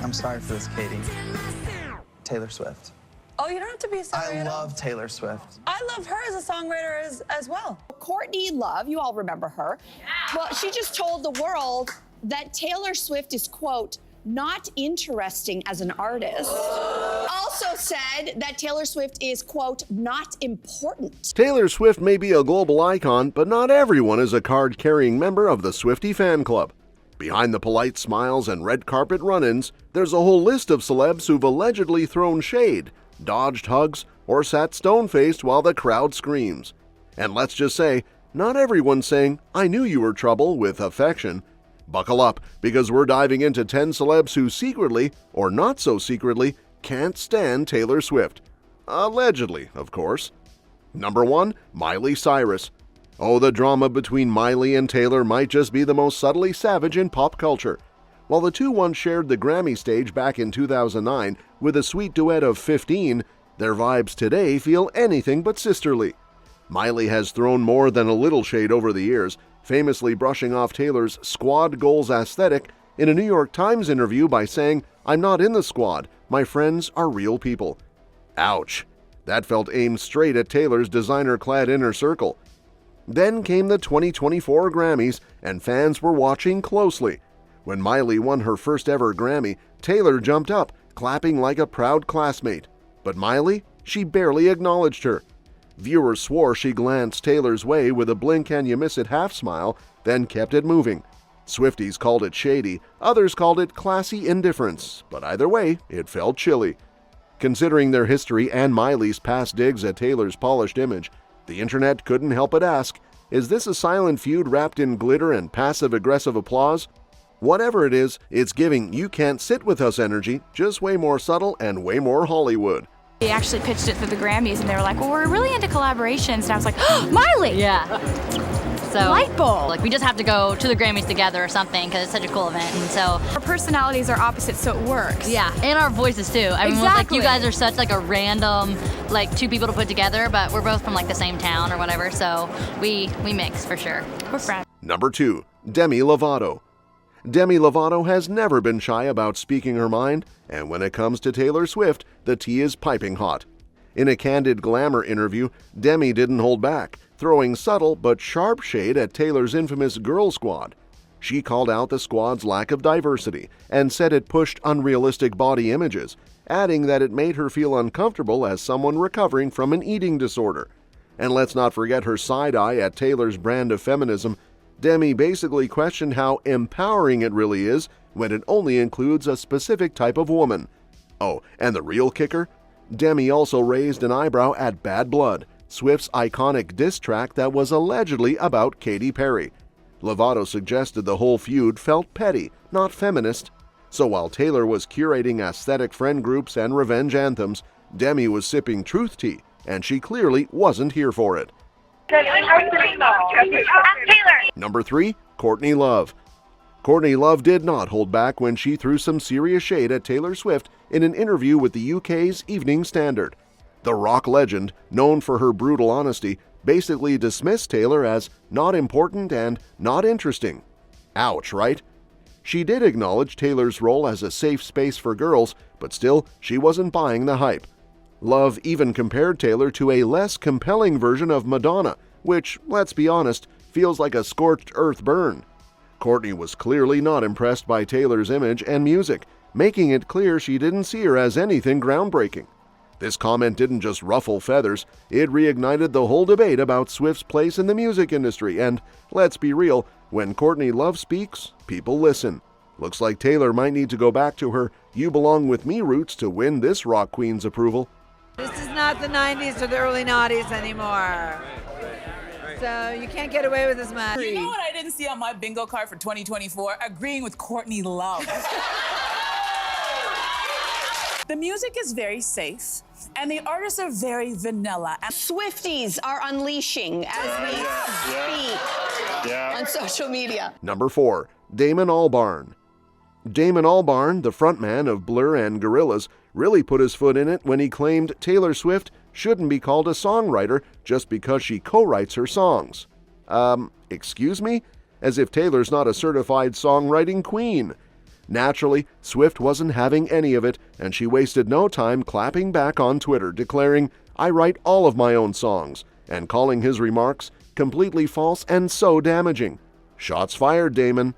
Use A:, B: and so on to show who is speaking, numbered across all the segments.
A: I'm sorry for this, Katie. Taylor Swift.
B: Oh, you don't have to be sorry.
A: I love Taylor Swift.
B: I love her as a songwriter as well.
C: Courtney Love, you all remember her. Well, she just told the world that Taylor Swift is, quote, not interesting as an artist. Also said that Taylor Swift is, quote, not important.
D: Taylor Swift may be a global icon, but not everyone is a card-carrying member of the Swiftie fan club. Behind the polite smiles and red carpet run-ins, there's a whole list of celebs who've allegedly thrown shade, dodged hugs, or sat stone-faced while the crowd screams. And let's just say, not everyone's saying, I knew you were trouble, with affection. Buckle up, because we're diving into 10 celebs who secretly, or not so secretly, can't stand Taylor Swift. Allegedly, of course. Number 1, Miley Cyrus. Oh, the drama between Miley and Taylor might just be the most subtly savage in pop culture. While the two once shared the Grammy stage back in 2009 with a sweet duet of 15, their vibes today feel anything but sisterly. Miley has thrown more than a little shade over the years, famously brushing off Taylor's squad goals aesthetic in a New York Times interview by saying, I'm not in the squad, my friends are real people. Ouch. That felt aimed straight at Taylor's designer-clad inner circle. Then came the 2024 Grammys, and fans were watching closely. When Miley won her first ever Grammy, Taylor jumped up, clapping like a proud classmate. But Miley, she barely acknowledged her. Viewers swore she glanced Taylor's way with a blink-and-you-miss-it half smile, then kept it moving. Swifties called it shady, others called it classy indifference, but either way, it felt chilly. Considering their history and Miley's past digs at Taylor's polished image, the internet couldn't help but ask, is this a silent feud wrapped in glitter and passive-aggressive applause? Whatever it is, it's giving you can't sit with us energy, just way more subtle and way more Hollywood.
E: We actually pitched it for the Grammys, and they were like, well, we're really into collaborations. And I was like, oh, Miley!
F: Yeah. So,
E: light bulb!
F: like, we just have to go to the Grammys together or something because it's such a cool event. And so
E: Our personalities are opposite, so it works.
F: yeah, and our voices too. I mean, like,
E: Exactly.
F: you guys are such like a random, like, two people to put together, but we're both from like the same town or whatever, so we mix for sure.
E: We're friends.
D: Number 2, Demi Lovato. Demi Lovato has never been shy about speaking her mind, and when it comes to Taylor Swift, the tea is piping hot. In a candid Glamour interview, Demi didn't hold back, throwing subtle but sharp shade at Taylor's infamous Girl Squad. She called out the squad's lack of diversity and said it pushed unrealistic body images, adding that it made her feel uncomfortable as someone recovering from an eating disorder. And let's not forget her side-eye at Taylor's brand of feminism. Demi basically questioned how empowering it really is when it only includes a specific type of woman. Oh, and the real kicker? Demi also raised an eyebrow at Bad Blood, Swift's iconic diss track that was allegedly about Katy Perry. Lovato suggested the whole feud felt petty, not feminist. So while Taylor was curating aesthetic friend groups and revenge anthems, Demi was sipping truth tea, and she clearly wasn't here for it. Number 3, Courtney Love. Courtney Love did not hold back when she threw some serious shade at Taylor Swift in an interview with the UK's Evening Standard. The rock legend, known for her brutal honesty, basically dismissed Taylor as not important and not interesting. Ouch, right? She did acknowledge Taylor's role as a safe space for girls, but still, she wasn't buying the hype. Love even compared Taylor to a less compelling version of Madonna, which, let's be honest, feels like a scorched earth burn. Courtney was clearly not impressed by Taylor's image and music, making it clear she didn't see her as anything groundbreaking. This comment didn't just ruffle feathers, it reignited the whole debate about Swift's place in the music industry, and, let's be real, when Courtney Love speaks, people listen. Looks like Taylor might need to go back to her "You Belong With Me" roots to win this rock queen's approval.
G: This is not the 90s or the early noughties anymore. So you can't get away with as much.
B: You know what I didn't see on my bingo card for 2024? Agreeing with Courtney Love. The music is very safe, and the artists are very vanilla.
C: Swifties are unleashing as we speak on social media.
D: Number 4, Damon Albarn. Damon Albarn, the frontman of Blur and Gorillaz, really put his foot in it when he claimed Taylor Swift shouldn't be called a songwriter just because she co-writes her songs. Excuse me? As if Taylor's not a certified songwriting queen. Naturally, Swift wasn't having any of it, and she wasted no time clapping back on Twitter, declaring, "I write all of my own songs," and calling his remarks completely false and so damaging. Shots fired, Damon.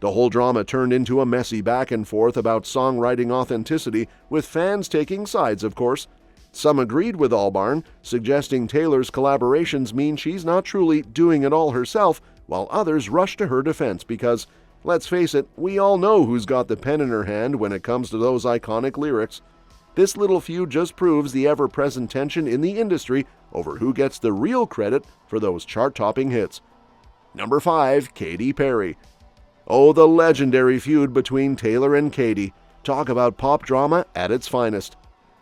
D: The whole drama turned into a messy back and forth about songwriting authenticity, with fans taking sides, of course. Some agreed with Albarn, suggesting Taylor's collaborations mean she's not truly doing it all herself, while others rushed to her defense because, let's face it, we all know who's got the pen in her hand when it comes to those iconic lyrics. This little feud just proves the ever-present tension in the industry over who gets the real credit for those chart-topping hits. Number 5, Katy Perry. Oh, the legendary feud between Taylor and Katy. Talk about pop drama at its finest.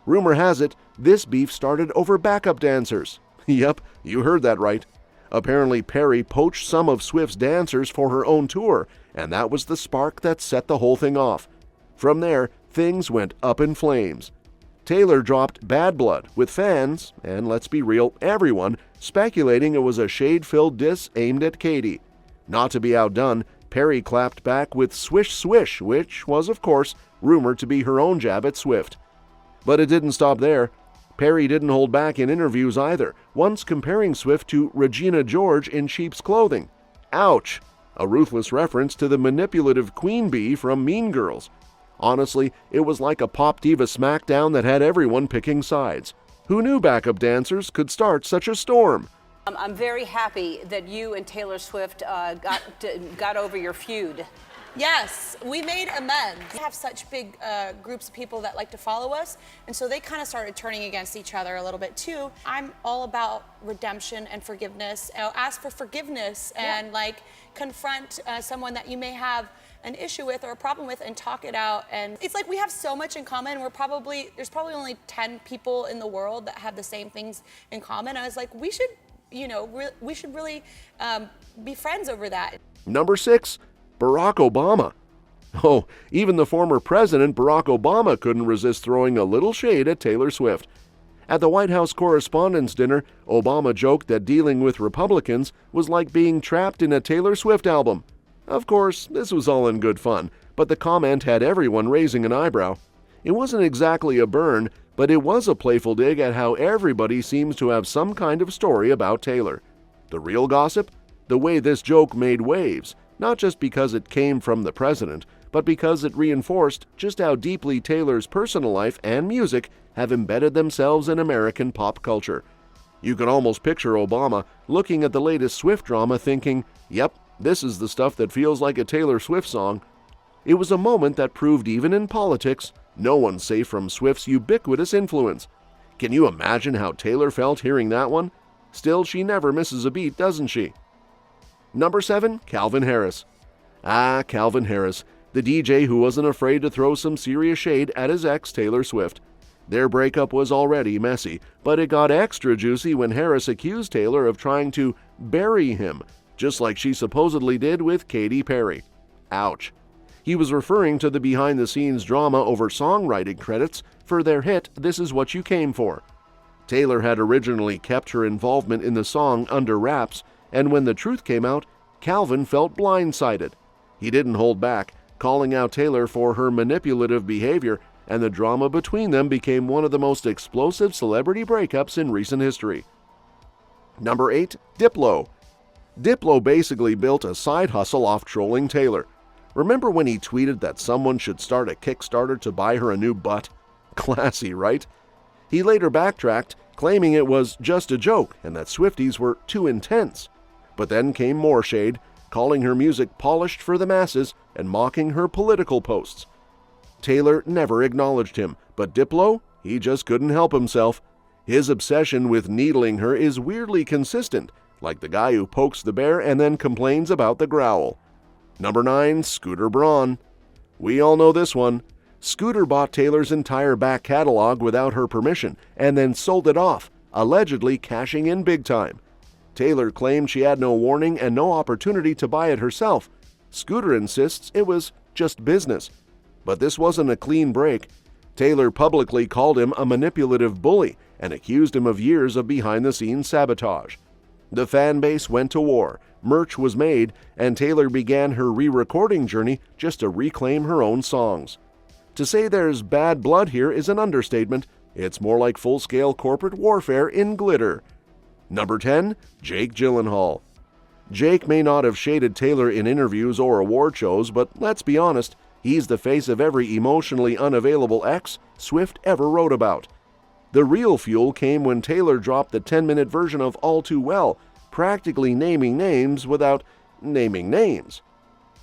D: Rumor has it, this beef started over backup dancers. Yep, you heard that right. Apparently, Perry poached some of Swift's dancers for her own tour, and that was the spark that set the whole thing off. From there, things went up in flames. Taylor dropped Bad Blood, with fans, and let's be real, everyone, speculating it was a shade-filled diss aimed at Katy. Not to be outdone, Perry clapped back with Swish Swish, which was, of course, rumored to be her own jab at Swift. But it didn't stop there. Perry didn't hold back in interviews either, once comparing Swift to Regina George in sheep's clothing. Ouch! A ruthless reference to the manipulative queen bee from Mean Girls. Honestly, it was like a pop diva smackdown that had everyone picking sides. Who knew backup dancers could start such a storm?
H: I'm very happy that you and Taylor Swift got over your feud.
I: Yes, we made amends. We have such big groups of people that like to follow us, and so they kind of started turning against each other a little bit too. I'm all about redemption and forgiveness. Ask for forgiveness and like confront someone that you may have an issue with or a problem with and talk it out. And it's like we have so much in common. There's probably only 10 people in the world that have the same things in common. I was like, we should really be friends over that.
D: Number 6, Barack Obama. Oh, even the former president, Barack Obama, couldn't resist throwing a little shade at Taylor Swift. At the White House Correspondents' Dinner, Obama joked that dealing with Republicans was like being trapped in a Taylor Swift album. Of course, this was all in good fun, but the comment had everyone raising an eyebrow. It wasn't exactly a burn, but it was a playful dig at how everybody seems to have some kind of story about Taylor. The real gossip? The way this joke made waves, not just because it came from the president, but because it reinforced just how deeply Taylor's personal life and music have embedded themselves in American pop culture. You could almost picture Obama looking at the latest Swift drama thinking, yep, this is the stuff that feels like a Taylor Swift song. It was a moment that proved even in politics, no one's safe from Swift's ubiquitous influence. Can you imagine how Taylor felt hearing that one? Still, she never misses a beat, doesn't she? Number 7, Calvin Harris. Calvin Harris, the DJ who wasn't afraid to throw some serious shade at his ex, Taylor Swift. Their breakup was already messy, but it got extra juicy when Harris accused Taylor of trying to bury him, just like she supposedly did with Katy Perry. Ouch. He was referring to the behind-the-scenes drama over songwriting credits for their hit This Is What You Came For. Taylor had originally kept her involvement in the song under wraps, and when the truth came out, Calvin felt blindsided. He didn't hold back, calling out Taylor for her manipulative behavior, and the drama between them became one of the most explosive celebrity breakups in recent history. Number 8, Diplo. Diplo basically built a side hustle off trolling Taylor. Remember when he tweeted that someone should start a Kickstarter to buy her a new butt? Classy, right? He later backtracked, claiming it was just a joke and that Swifties were too intense. But then came more shade, calling her music polished for the masses and mocking her political posts. Taylor never acknowledged him, but Diplo, he just couldn't help himself. His obsession with needling her is weirdly consistent, like the guy who pokes the bear and then complains about the growl. Number 9, Scooter Braun. We all know this one. Scooter bought Taylor's entire back catalog without her permission and then sold it off, allegedly cashing in big time. Taylor claimed she had no warning and no opportunity to buy it herself. Scooter insists it was just business. But this wasn't a clean break. Taylor publicly called him a manipulative bully and accused him of years of behind-the-scenes sabotage. The fan base went to war, merch was made, and Taylor began her re-recording journey just to reclaim her own songs. To say there's bad blood here is an understatement. It's more like full-scale corporate warfare in glitter. Number 10, Jake Gyllenhaal. Jake may not have shaded Taylor in interviews or award shows, but let's be honest, he's the face of every emotionally unavailable ex Swift ever wrote about. The real fuel came when Taylor dropped the 10-minute version of All Too Well, practically naming names without naming names.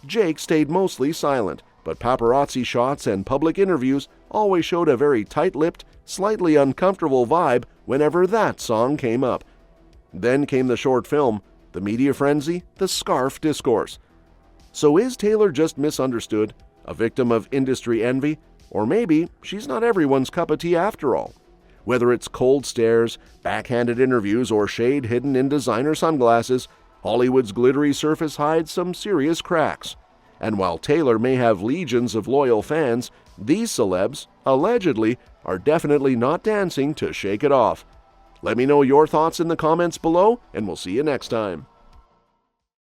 D: Jake stayed mostly silent, but paparazzi shots and public interviews always showed a very tight-lipped, slightly uncomfortable vibe whenever that song came up. Then came the short film, the media frenzy, the scarf discourse. So is Taylor just misunderstood, a victim of industry envy, or maybe she's not everyone's cup of tea after all? Whether it's cold stares, backhanded interviews, or shade hidden in designer sunglasses, Hollywood's glittery surface hides some serious cracks. And while Taylor may have legions of loyal fans, these celebs, allegedly, are definitely not dancing to shake it off. Let me know your thoughts in the comments below, and we'll see you next time.